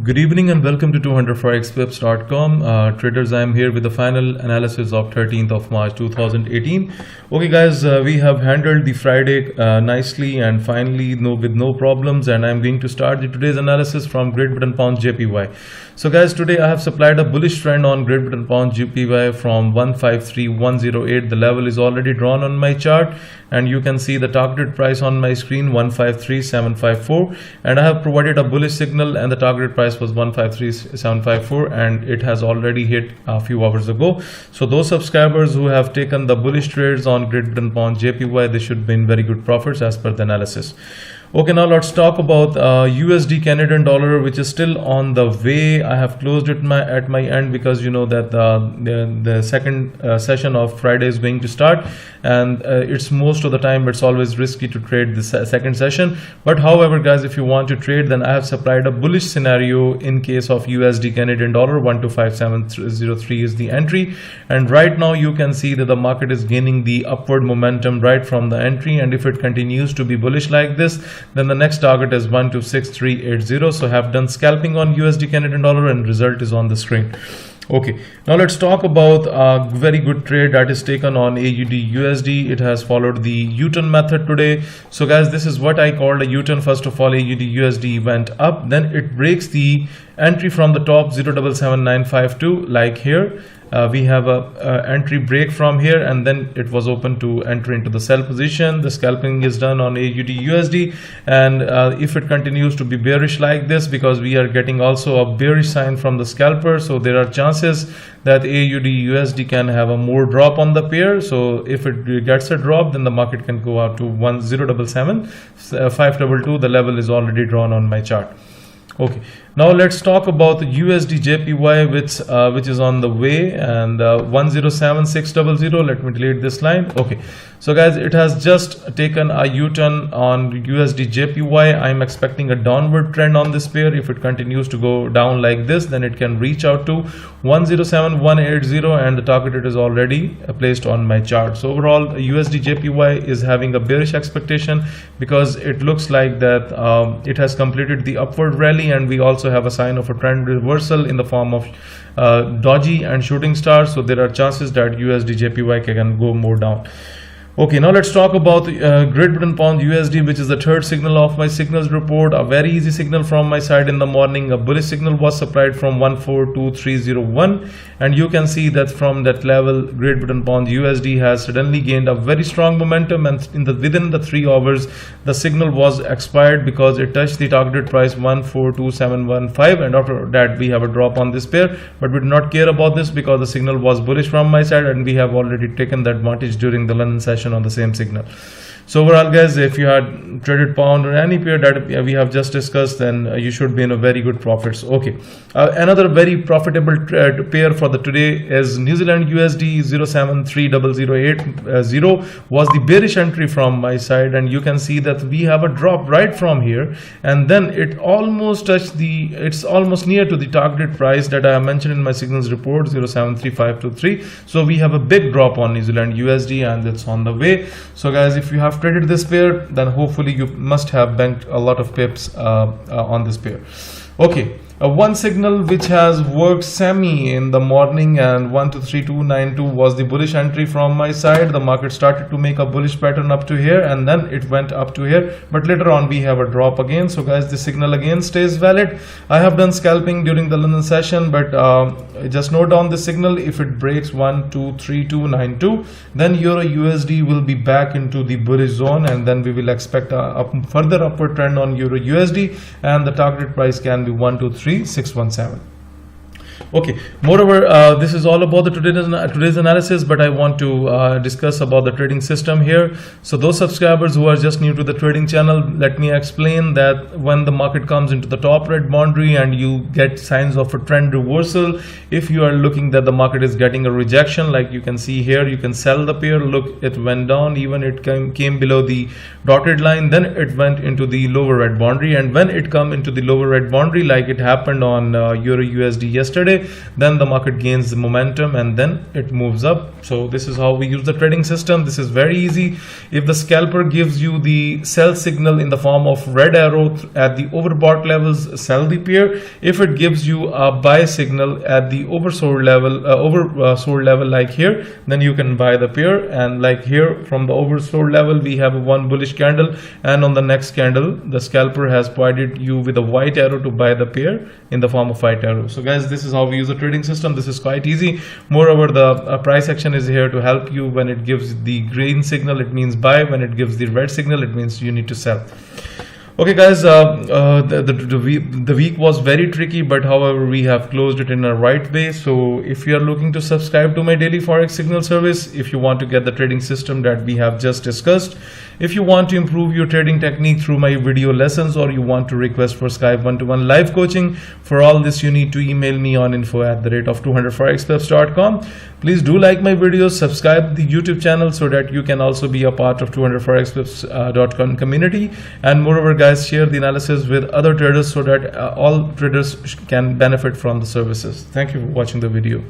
Good evening and welcome to 200forexpips.com. Traders, I am here with the final analysis of 13th of March 2018. Okay guys, we have handled the Friday nicely and finally with no problems, and I am going to start today's analysis from Great Britain Pound JPY. So guys, today I have supplied a bullish trend on Great Britain Pound JPY from 153.108. The level is already drawn on my chart and you can see the targeted price on my screen 153.754, and I have provided a bullish signal and the targeted price was 153.754 and it has already hit a few hours ago. So those subscribers who have taken the bullish trades on Great Britain Pound JPY, they should be in very good profits as per the analysis. Okay, now let's talk about USD Canadian dollar, which is still on the way. I have closed it at my end because you know that the second session of Friday is going to start, and it's most of the time it's always risky to trade the second session. But however guys, if you want to trade, then I have supplied a bullish scenario in case of USD Canadian dollar. 125703 is the entry, and right now you can see that the market is gaining the upward momentum right from the entry, and if it continues to be bullish like this, then the next target is 126380. So I have done scalping on USD Canadian dollar and result is on the screen. Okay, now let's talk about a very good trade that is taken on AUDUSD. It has followed the U-turn method today. So guys, this is what I called a U-turn. First of all, AUDUSD went up, then it breaks the entry from the top 077952 like here. We have a entry break from here, and then it was open to enter into the sell position. The scalping is done on AUDUSD, and if it continues to be bearish like this, because we are getting also a bearish sign from the scalper, so there are chances that AUDUSD can have a more drop on the pair. So if it gets a drop, then the market can go out to 1077.522. The level is already drawn on my chart. Okay, now let's talk about the USDJPY, which is on the way, and 107600. Let me delete this line. Okay, so guys, it has just taken a U-turn on USDJPY. I'm expecting a downward trend on this pair. If it continues to go down like this, then it can reach out to 107180, and the target is already placed on my chart. So overall, USDJPY is having a bearish expectation because it looks like that it has completed the upward rally, and we also have a sign of a trend reversal in the form of doji and shooting stars. So there are chances that USDJPY can go more down. Okay, now let's talk about Great Britain Pound USD, which is the third signal of my signals report. A very easy signal from my side in the morning. A bullish signal was supplied from 142301, and you can see that from that level, Great Britain Pound USD has suddenly gained a very strong momentum, and within the 3 hours, the signal was expired because it touched the targeted price 142715, and after that we have a drop on this pair. But we do not care about this because the signal was bullish from my side, and we have already taken the advantage during the London session on the same signal. So overall guys, if you had traded pound or any pair that we have just discussed, then you should be in a very good profits. Okay, another very profitable pair for the today is New Zealand USD 073008 was the bearish entry from my side, and you can see that we have a drop right from here, and then it almost touched it's almost near to the targeted price that I mentioned in my signals report 073523. So we have a big drop on New Zealand USD, and it's on the way. So guys, if you have traded this pair, then hopefully you must have banked a lot of pips on this pair. Okay, one signal which has worked semi in the morning, and 123292 was the bullish entry from my side. The market started to make a bullish pattern up to here, and then it went up to here, but later on we have a drop again. So guys, the signal again stays valid. I have done scalping during the London session, but just note down the signal. If it breaks 123292, then EURUSD will be back into the bullish zone, and then we will expect a further upward trend on EURUSD, and the targeted price can be 123617. Okay, moreover, this is all about the today's analysis, but I want to discuss about the trading system here. So those subscribers who are just new to the trading channel, let me explain that when the market comes into the top red boundary and you get signs of a trend reversal, if you are looking that the market is getting a rejection, like you can see here, you can sell the pair. Look, it went down, even it came below the dotted line, then it went into the lower red boundary, and when it come into the lower red boundary, like it happened on EURUSD yesterday, yesterday, then the market gains the momentum and then it moves up. So this is how we use the trading system. This is very easy. If the scalper gives you the sell signal in the form of red arrow at the overbought levels, sell the pair. If it gives you a buy signal at the oversold level like here, then you can buy the pair. And like here from the oversold level, we have one bullish candle, and on the next candle the scalper has pointed you with a white arrow to buy the pair in the form of white arrow. So guys, this is how we use the trading system. This is quite easy. Moreover, the price action is here to help you. When it gives the green signal, it means buy. When it gives the red signal, it means you need to sell. Okay guys, the week was very tricky, but however we have closed it in a right way. So if you are looking to subscribe to my daily forex signal service, if you want to get the trading system that we have just discussed, if you want to improve your trading technique through my video lessons, or you want to request for Skype one-to-one live coaching, for all this you need to email me on info@200forexpips.com. Please do like my videos, subscribe the YouTube channel so that you can also be a part of 200forexpips.com community, and moreover guys, share the analysis with other traders so that all traders can benefit from the services. Thank you for watching the video.